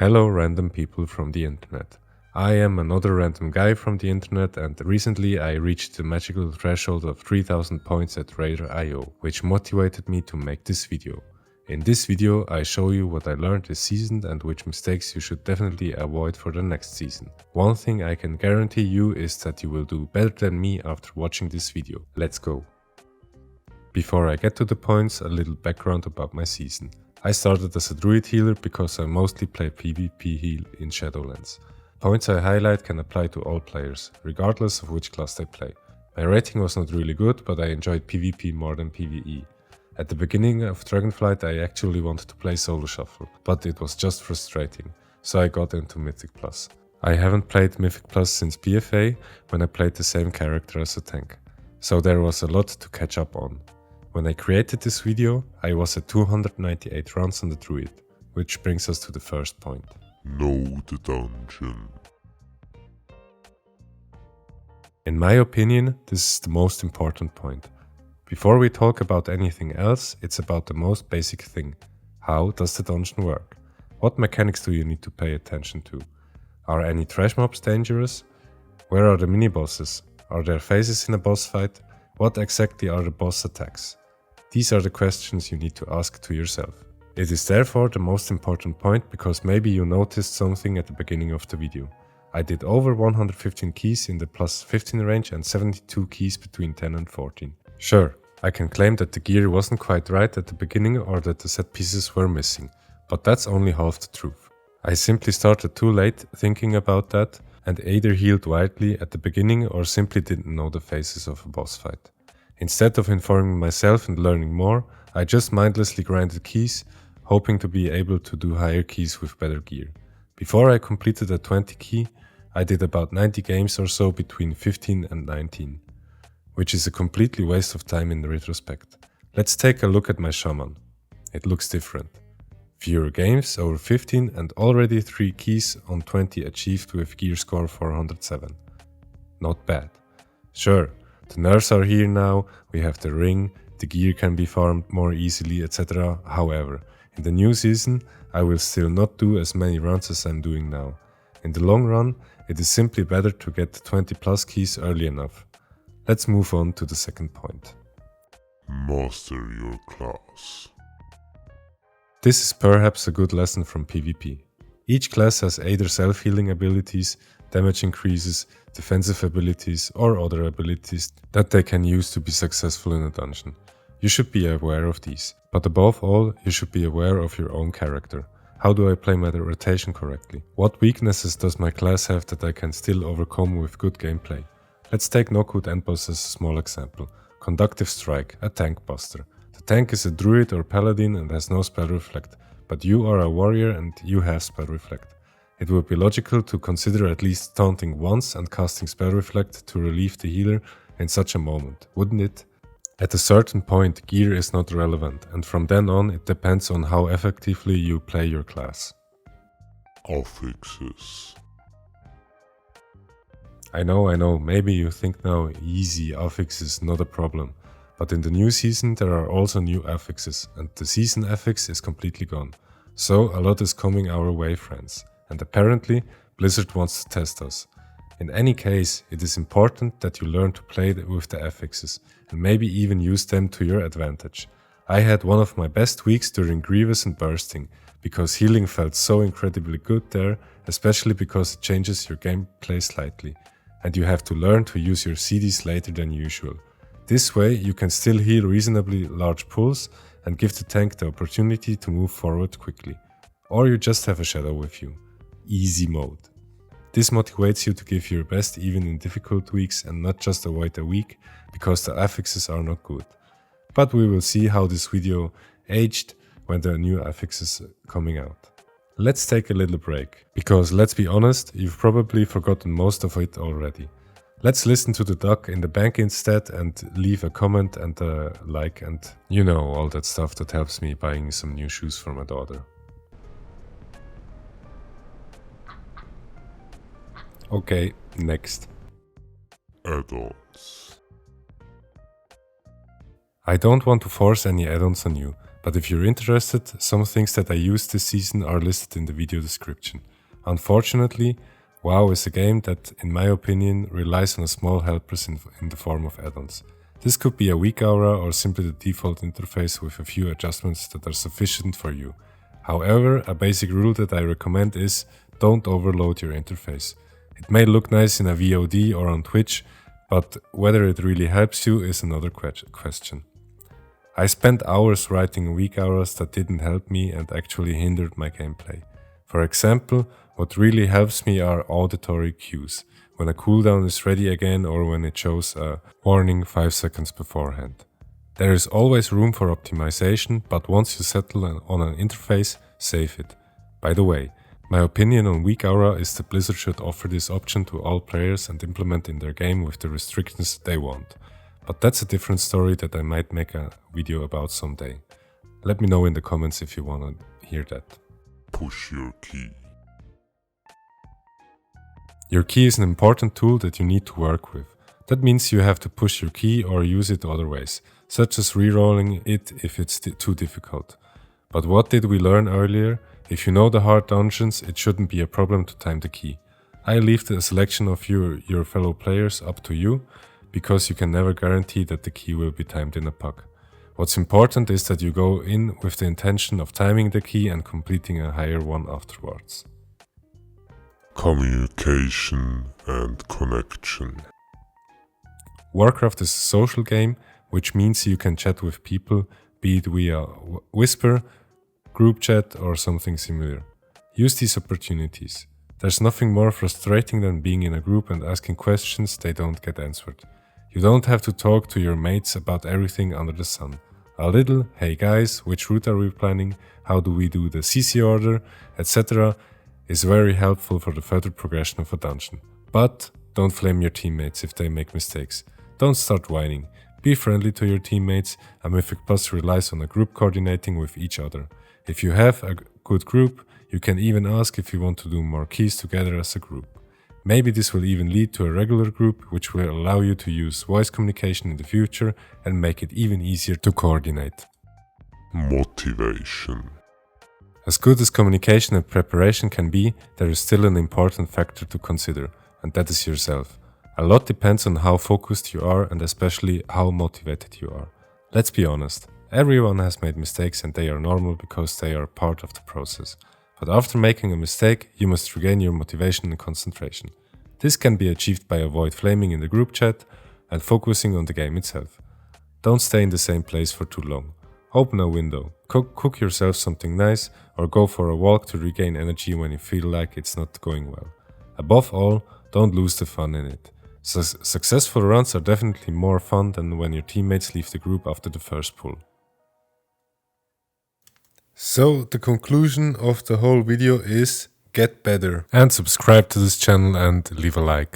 Hello random people from the internet. I am another random guy from the internet, and recently I reached the magical threshold of 3000 points at Raider.io, which motivated me to make this video. In this video I show you what I learned this season and which mistakes you should definitely avoid for the next season. One thing I can guarantee you is that you will do better than me after watching this video. Let's go! Before I get to the points, a little background about my season. I started as a druid healer because I mostly play PvP heal in Shadowlands. Points I highlight can apply to all players, regardless of which class they play. My rating was not really good, but I enjoyed PvP more than PvE. At the beginning of Dragonflight I actually wanted to play solo shuffle, but it was just frustrating, so I got into Mythic Plus. I haven't played Mythic Plus since BFA, when I played the same character as a tank, so there was a lot to catch up on. When I created this video, I was at 298 runs on the druid, which brings us to the first point. Know the dungeon. In my opinion, this is the most important point. Before we talk about anything else, it's about the most basic thing. How does the dungeon work? What mechanics do you need to pay attention to? Are any trash mobs dangerous? Where are the mini-bosses? Are there phases in a boss fight? What exactly are the boss attacks? These are the questions you need to ask to yourself. It is therefore the most important point because maybe you noticed something at the beginning of the video. I did over 115 keys in the plus 15 range and 72 keys between 10 and 14. Sure, I can claim that the gear wasn't quite right at the beginning or that the set pieces were missing, but that's only half the truth. I simply started too late thinking about that and either healed widely at the beginning or simply didn't know the phases of a boss fight. Instead of informing myself and learning more, I just mindlessly grinded keys, hoping to be able to do higher keys with better gear. Before I completed a 20 key, I did about 90 games or so between 15 and 19, which is a completely waste of time in retrospect. Let's take a look at my shaman. It looks different. Fewer games, over 15 and already 3 keys on 20 achieved with gear score 407. Not bad. Sure, the nerfs are here now, we have the ring, the gear can be farmed more easily, etc. However, in the new season, I will still not do as many runs as I'm doing now. In the long run, it is simply better to get the 20 plus keys early enough. Let's move on to the second point. Master your class. This is perhaps a good lesson from PvP. Each class has either self-healing abilities, damage increases, defensive abilities or other abilities that they can use to be successful in a dungeon. You should be aware of these, but above all, you should be aware of your own character. How do I play my rotation correctly? What weaknesses does my class have that I can still overcome with good gameplay? Let's take Knockwood Endboss as a small example. Conductive Strike, a tank buster. The tank is a druid or paladin and has no spell reflect, but you are a warrior and you have spell reflect. It would be logical to consider at least taunting once and casting spell reflect to relieve the healer in such a moment, wouldn't it? At a certain point, gear is not relevant, and from then on it depends on how effectively you play your class. Affixes. I know, maybe you think now easy affixes not a problem, but in the new season there are also new affixes, and the season affix is completely gone. So a lot is coming our way, friends, and apparently Blizzard wants to test us. In any case, it is important that you learn to play with the affixes, and maybe even use them to your advantage. I had one of my best weeks during Grievous and Bursting, because healing felt so incredibly good there, especially because it changes your gameplay slightly, and you have to learn to use your CDs later than usual. This way you can still heal reasonably large pulls and give the tank the opportunity to move forward quickly. Or you just have a shadow with you. Easy mode. This motivates you to give your best even in difficult weeks and not just avoid a week because the affixes are not good. But we will see how this video aged when the new affixes coming out. Let's take a little break, because let's be honest, you've probably forgotten most of it already. Let's listen to the duck in the bank instead and leave a comment and a like and you know, all that stuff that helps me buying some new shoes for my daughter. Okay, next. Addons. I don't want to force any add-ons on you, But if you're interested, some things that I used this season are listed in the video description. Unfortunately, WoW is a game that, in my opinion, relies on a small helpers in the form of add-ons. This could be a Weakaura or simply the default interface with a few adjustments that are sufficient for you. However, a basic rule that I recommend is don't overload your interface. It may look nice in a VOD or on Twitch, but whether it really helps you is another question. I spent hours writing Weakauras that didn't help me and actually hindered my gameplay. For example, what really helps me are auditory cues, when a cooldown is ready again or when it shows a warning 5 seconds beforehand. There is always room for optimization, but once you settle on an interface, save it. By the way, my opinion on Weakaura is that Blizzard should offer this option to all players and implement in their game with the restrictions they want. But that's a different story that I might make a video about someday. Let me know in the comments if you want to hear that. Push your key. Your key is an important tool that you need to work with. That means you have to push your key or use it other ways, such as rerolling it if it's too difficult. But what did we learn earlier? If you know the hard dungeons, it shouldn't be a problem to time the key. I leave the selection of your fellow players up to you, because you can never guarantee that the key will be timed in a puck. What's important is that you go in with the intention of timing the key and completing a higher one afterwards. Communication and connection. Warcraft is a social game, which means you can chat with people, be it via Whisper, group chat or something similar. Use these opportunities. There's nothing more frustrating than being in a group and asking questions they don't get answered. You don't have to talk to your mates about everything under the sun. A little, hey guys, which route are we planning, how do we do the CC order, etc. is very helpful for the further progression of a dungeon. But don't flame your teammates if they make mistakes. Don't start whining. Be friendly to your teammates. A Mythic Plus relies on a group coordinating with each other. If you have a good group, you can even ask if you want to do more keys together as a group. Maybe this will even lead to a regular group, which will allow you to use voice communication in the future and make it even easier to coordinate. Motivation. As good as communication and preparation can be, there is still an important factor to consider, and that is yourself. A lot depends on how focused you are and especially how motivated you are. Let's be honest, everyone has made mistakes and they are normal because they are part of the process. But after making a mistake, you must regain your motivation and concentration. This can be achieved by avoid flaming in the group chat and focusing on the game itself. Don't stay in the same place for too long. Open a window, cook yourself something nice, or go for a walk to regain energy when you feel like it's not going well. Above all, don't lose the fun in it. Successful runs are definitely more fun than when your teammates leave the group after the first pull. So the conclusion of the whole video is get better and subscribe to this channel and leave a like.